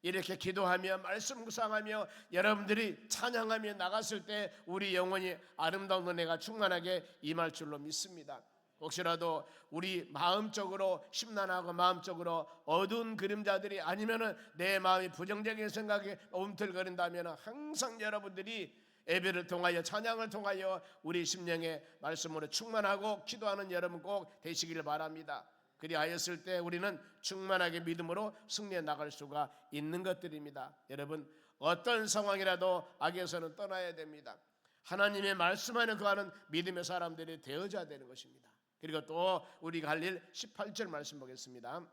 이렇게 기도하며 말씀 묵상하며 여러분들이 찬양하며 나갔을 때 우리 영혼이 아름다운 은혜가 충만하게 임할 줄로 믿습니다. 혹시라도 우리 마음적으로 심란하고 마음적으로 어두운 그림자들이, 아니면은 내 마음이 부정적인 생각에 움틀거린다면 항상 여러분들이 예배를 통하여 찬양을 통하여 우리 심령의 말씀으로 충만하고 기도하는 여러분 꼭 되시기를 바랍니다. 그리하였을 때 우리는 충만하게 믿음으로 승리해 나갈 수가 있는 것들입니다. 여러분, 어떤 상황이라도 악에서는 떠나야 됩니다. 하나님의 말씀 안에 거하는 믿음의 사람들이 되어져야 되는 것입니다. 그리고 또 우리가 할 일 18절 말씀 보겠습니다.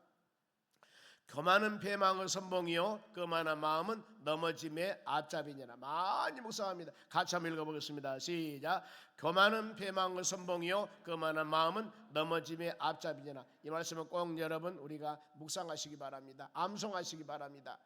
교만은 배망의 선봉이요 거만한 마음은 넘어짐의 앞잡이니라. 많이 묵상합니다. 같이 한번 읽어보겠습니다. 시작. 교만은 배망의 선봉이요 거만한 마음은 넘어짐의 앞잡이니라. 이 말씀은 꼭 여러분 우리가 묵상하시기 바랍니다. 암송하시기 바랍니다.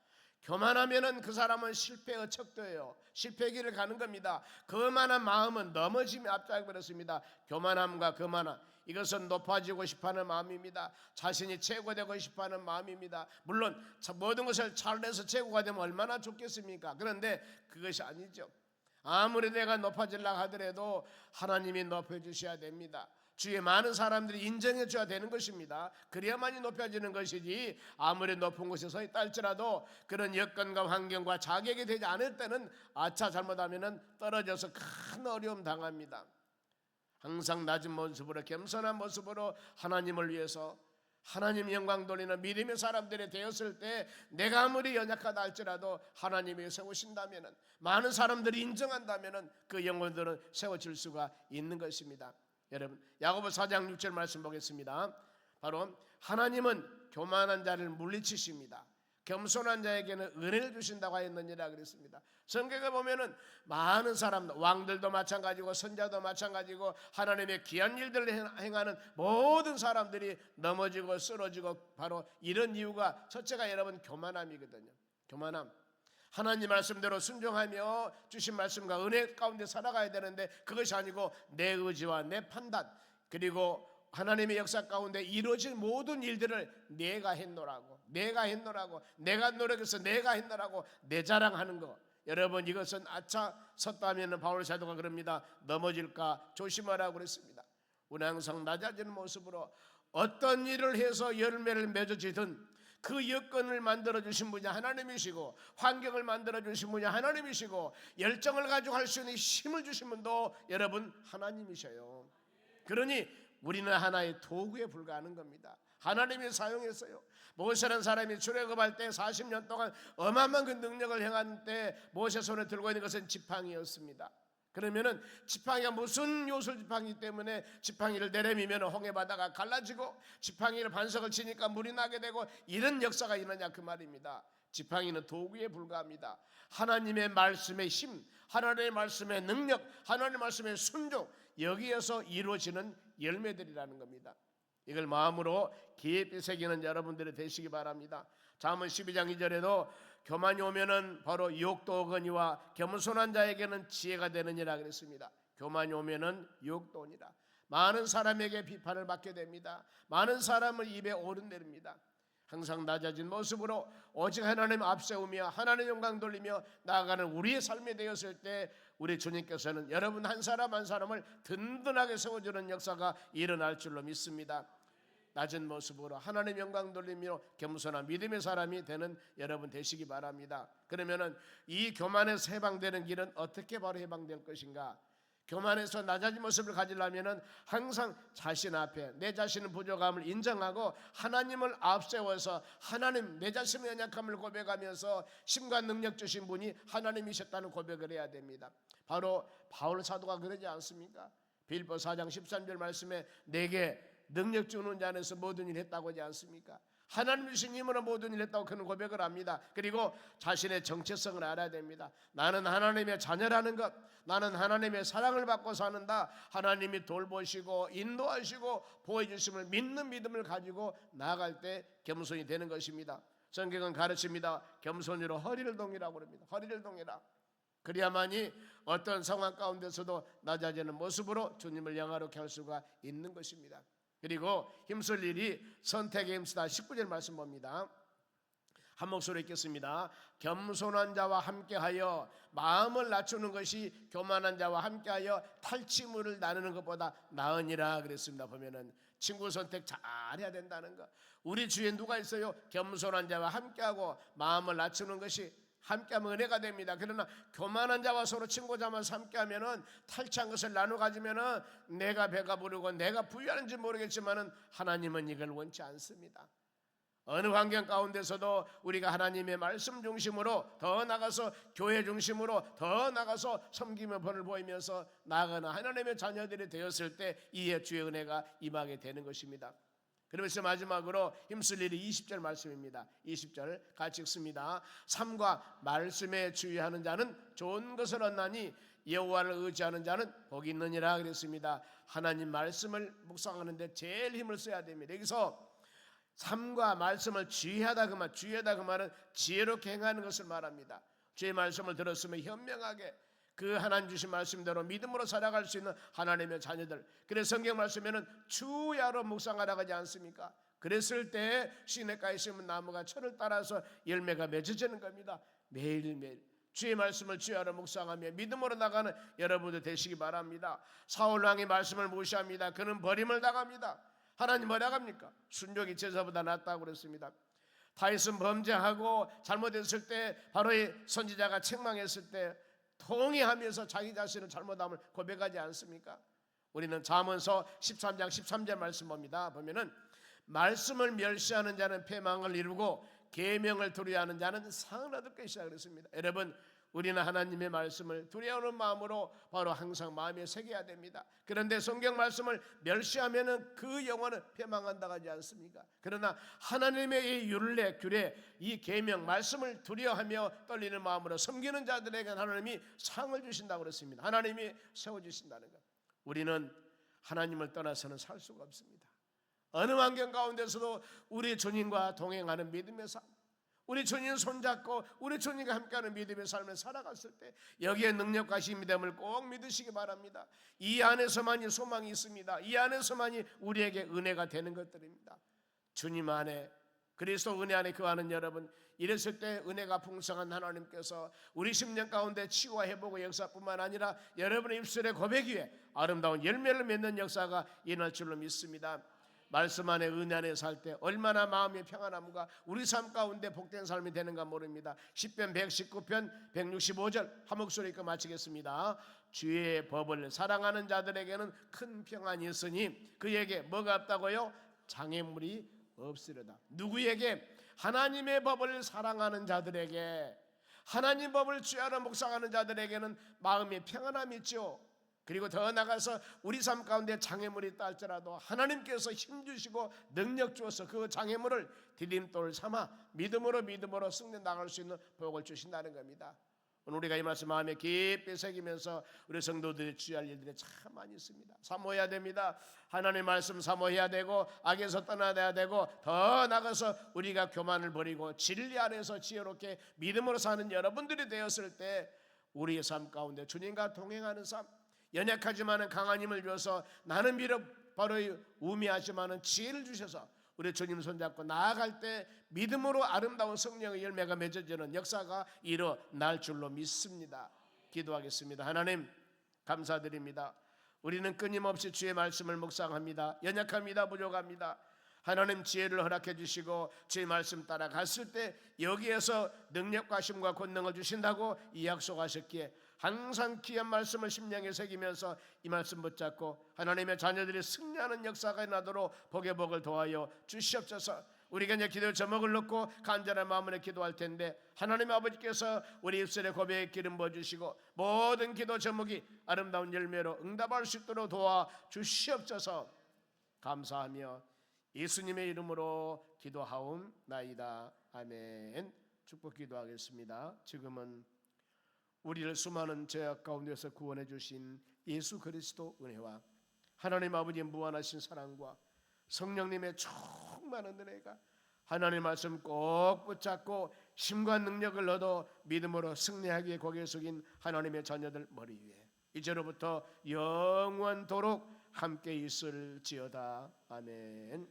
교만하면은 그 사람은 실패의 척도예요. 실패의 길을 가는 겁니다. 거만한 마음은 넘어짐의 앞잡이 버렸습니다. 교만함과 거만함, 이것은 높아지고 싶어하는 마음입니다. 자신이 최고되고 싶어하는 마음입니다. 물론 모든 것을 잘해서 최고가 되면 얼마나 좋겠습니까? 그런데 그것이 아니죠. 아무리 내가 높아지려고 하더라도 하나님이 높여주셔야 됩니다. 주위에 많은 사람들이 인정해 줘야 되는 것입니다. 그래야만이 높여지는 것이지, 아무리 높은 곳에 서 있다 할지라도 그런 여건과 환경과 자격이 되지 않을 때는 아차 잘못하면 떨어져서 큰 어려움 당합니다. 항상 낮은 모습으로, 겸손한 모습으로 하나님을 위해서 하나님 영광 돌리는 믿음의 사람들이 되었을 때, 내가 아무리 연약하다 할지라도 하나님이 세우신다면, 많은 사람들이 인정한다면 그 영혼들은 세워질 수가 있는 것입니다. 여러분, 야고보 4장 6절 말씀 보겠습니다. 바로 하나님은 교만한 자를 물리치십니다. 겸손한 자에게는 은혜를 주신다고 하였느니라 그랬습니다. 성경에 보면은 많은 사람, 왕들도 마찬가지고 선자도 마찬가지고 하나님의 귀한 일들을 행하는 모든 사람들이 넘어지고 쓰러지고 바로 이런 이유가 첫째가 여러분 교만함이거든요. 교만함. 하나님 말씀대로 순종하며 주신 말씀과 은혜 가운데 살아가야 되는데 그것이 아니고 내 의지와 내 판단, 그리고 하나님의 역사 가운데 이루어진 모든 일들을 내가 했노라고, 내가 노력해서 내가 했노라고 내 자랑하는 거, 여러분 이것은 아차 섰다면 바울 사도가 그럽니다. 넘어질까 조심하라고 그랬습니다. 우리 항상 낮아지는 모습으로 어떤 일을 해서 열매를 맺어지든 그 여건을 만들어 주신 분이 하나님이시고 환경을 만들어 주신 분이 하나님이시고 열정을 가지고 할 수 있는 힘을 주신 분도 여러분 하나님이셔요. 그러니 우리는 하나의 도구에 불과하는 겁니다. 하나님이 사용했어요. 모세라는 사람이 출애굽할 때 40년 동안 어마어마한 그 능력을 행한 때 모세 손에 들고 있는 것은 지팡이였습니다. 그러면은 지팡이가 무슨 요술 지팡이 때문에 지팡이를 내려미면 홍해 바다가 갈라지고 지팡이를 반석을 치니까 물이 나게 되고 이런 역사가 있느냐 그 말입니다. 지팡이는 도구에 불과합니다. 하나님의 말씀의 힘, 하나님의 말씀의 능력, 하나님의 말씀의 순종, 여기에서 이루어지는 열매들이라는 겁니다. 이걸 마음으로 깊이 새기는 여러분들이 되시기 바랍니다. 잠언 12장 2절에도 교만이 오면은 바로 유혹도 오거니와 겸손한 자에게는 지혜가 되느니라 그랬습니다. 교만이 오면은 유혹도 오니라. 많은 사람에게 비판을 받게 됩니다. 많은 사람을 입에 오르내립니다. 항상 낮아진 모습으로 오직 하나님 앞세우며 하나님 영광 돌리며 나아가는 우리의 삶이 되었을 때 우리 주님께서는 여러분 한 사람 한 사람을 든든하게 세워주는 역사가 일어날 줄로 믿습니다. 낮은 모습으로 하나님 영광 돌리며 겸손한 믿음의 사람이 되는 여러분 되시기 바랍니다. 그러면은 이 교만에서 해방되는 길은 어떻게 바로 해방될 것인가? 교만에서 낮아진 모습을 가지려면은 항상 자신 앞에 내 자신의 부족함을 인정하고 하나님을 앞세워서 하나님 내 자신의 연약함을 고백하면서 힘과 능력 주신 분이 하나님이셨다는 고백을 해야 됩니다. 바로 바울 사도가 그러지 않습니까? 빌립보 4장 13절 말씀에 내게 능력 주는 자 안에서 모든 일 했다고 하지 않습니까? 하나님 주신 힘으로 모든 일 했다고 그는 고백을 합니다. 그리고 자신의 정체성을 알아야 됩니다. 나는 하나님의 자녀라는 것, 나는 하나님의 사랑을 받고 사는다. 하나님이 돌보시고 인도하시고 보호해주심을 믿는 믿음을 가지고 나아갈 때 겸손이 되는 것입니다. 성경은 가르칩니다. 겸손으로 허리를 동이라고 합니다. 허리를 동이라. 그래야만이 어떤 상황 가운데서도 낮아지는 모습으로 주님을 영화롭게 할 수가 있는 것입니다. 그리고 힘쓸 일이 선택에 힘쓰다. 19절 말씀 봅니다. 한 목소리 읽겠습니다. 겸손한 자와 함께하여 마음을 낮추는 것이 교만한 자와 함께하여 탈취물을 나누는 것보다 나으니라 그랬습니다. 보면은 친구 선택 잘해야 된다는 거. 우리 주위에 누가 있어요? 겸손한 자와 함께하고 마음을 낮추는 것이 함께하면 은혜가 됩니다. 그러나 교만한 자와 서로 친구 자면서 함께하면은 탈취한 것을 나눠 가지면은 내가 배가 부르고 내가 부유하는지 모르겠지만은 하나님은 이걸 원치 않습니다. 어느 환경 가운데서도 우리가 하나님의 말씀 중심으로 더 나가서 교회 중심으로 더 나가서 섬기며 본을 보이면서 나아가는 하나님의 자녀들이 되었을 때 이에 주의 은혜가 임하게 되는 것입니다. 그러면서 마지막으로 힘쓸 일이 20절 말씀입니다. 20절 같이 읽습니다. 삶과 말씀에 주의하는 자는 좋은 것을 얻나니 여호와를 의지하는 자는 복이 있느니라 그랬습니다. 하나님 말씀을 묵상하는데 제일 힘을 써야 됩니다. 여기서 삶과 말씀을 주의하다 그 말은 지혜롭게 행하는 것을 말합니다. 주의 말씀을 들었으면 현명하게 그 하나님 주신 말씀대로 믿음으로 살아갈 수 있는 하나님의 자녀들. 그래서 성경 말씀에는 주야로 묵상하라고 하지 않습니까? 그랬을 때 시냇가에 심은 나무가 철을 따라서 열매가 맺어지는 겁니다. 매일매일 주의 말씀을 주야로 묵상하며 믿음으로 나가는 여러분들 되시기 바랍니다. 사울왕의 말씀을 무시합니다. 그는 버림을 당합니다. 하나님 뭐라고 합니까? 순종이 제사보다 낫다고 그랬습니다. 다윗은 범죄하고 잘못했을 때 바로 이 선지자가 책망했을 때 통회하면서 자기 자신의 잘못함을 고백하지 않습니까? 우리는 잠언서 13장 13절 말씀 봅니다. 보면은 말씀을 멸시하는 자는 패망을 이루고 계명을 두려워하는 자는 상을 얻을 것이라 그랬습니다. 여러분 우리는 하나님의 말씀을 두려워하는 마음으로 바로 항상 마음에 새겨야 됩니다. 그런데 성경 말씀을 멸시하면은 그 영혼은 패망한다고 하지 않습니까? 그러나 하나님의 이 율례, 규례, 이 계명, 말씀을 두려워하며 떨리는 마음으로 섬기는 자들에게 하나님이 상을 주신다고 그랬습니다. 하나님이 세워주신다는 것. 우리는 하나님을 떠나서는 살 수가 없습니다. 어느 환경 가운데서도 우리 주님과 동행하는 믿음의 삶, 우리 주님 손잡고 우리 주님과 함께하는 믿음의 삶을 살아갔을 때 여기에 능력과 힘이 됨을 꼭 믿으시기 바랍니다. 이 안에서만이 소망이 있습니다. 이 안에서만이 우리에게 은혜가 되는 것들입니다. 주님 안에, 그리스도 은혜 안에 거하는 여러분, 이랬을 때 은혜가 풍성한 하나님께서 우리 심령 가운데 치유와 회복의 역사뿐만 아니라 여러분의 입술의 고백 위에 아름다운 열매를 맺는 역사가 일어날 줄로 믿습니다. 말씀 안에 은혜 안에 살 때 얼마나 마음의 평안함과 우리 삶 가운데 복된 삶이 되는가 모릅니다. 시편 119편 165절 한 목소리 읽고 마치겠습니다. 주의 법을 사랑하는 자들에게는 큰 평안이 있으니 그에게 뭐가 없다고요? 장애물이 없으려다. 누구에게? 하나님의 법을 사랑하는 자들에게, 하나님 법을 주야로 묵상하는 자들에게는 마음의 평안함이 있죠. 그리고 더 나아가서 우리 삶 가운데 장애물이 있다 할지라도 하나님께서 힘주시고 능력 주어서 그 장애물을 디딤돌 삼아 믿음으로 승리 나갈 수 있는 복을 주신다는 겁니다. 오늘 우리가 이 말씀 마음에 깊이 새기면서 우리 성도들이 주의할 일들이 참 많이 있습니다. 사모해야 됩니다. 하나님의 말씀 사모해야 되고 악에서 떠나야 되고 더 나아가서 우리가 교만을 버리고 진리 안에서 지혜롭게 믿음으로 사는 여러분들이 되었을 때 우리의 삶 가운데 주님과 동행하는 삶, 연약하지만은 강한 힘을 주어서 나는 비록 바로 우미하지만은 지혜를 주셔서 우리 주님 손잡고 나아갈 때 믿음으로 아름다운 성령의 열매가 맺어지는 역사가 일어날 줄로 믿습니다. 기도하겠습니다. 하나님 감사드립니다. 우리는 끊임없이 주의 말씀을 묵상합니다. 연약합니다. 부족합니다. 하나님 지혜를 허락해 주시고 주의 말씀 따라 갔을 때 여기에서 능력과 힘과 권능을 주신다고 이 약속하셨기에 항상 귀한 말씀을 심령에 새기면서 이 말씀 붙잡고 하나님의 자녀들이 승리하는 역사가 나도록 복의 복을 도와여 주시옵소서. 우리가 이제 기도 제목을 놓고 간절한 마음으로 기도할 텐데 하나님 아버지께서 우리 입술에 고백의 기름 부어주시고 모든 기도 제목이 아름다운 열매로 응답할 수 있도록 도와 주시옵소서. 감사하며 예수님의 이름으로 기도하옵나이다. 아멘. 축복 기도하겠습니다. 지금은 우리를 수많은 죄악 가운데서 구원해 주신 예수 그리스도 은혜와 하나님 아버지의 무한하신 사랑과 성령님의 충만한 은혜가 하나님 말씀 꼭 붙잡고 힘과 능력을 얻어 믿음으로 승리하기에 고개 숙인 하나님의 자녀들 머리 위에 이제로부터 영원토록 함께 있을지어다. 아멘.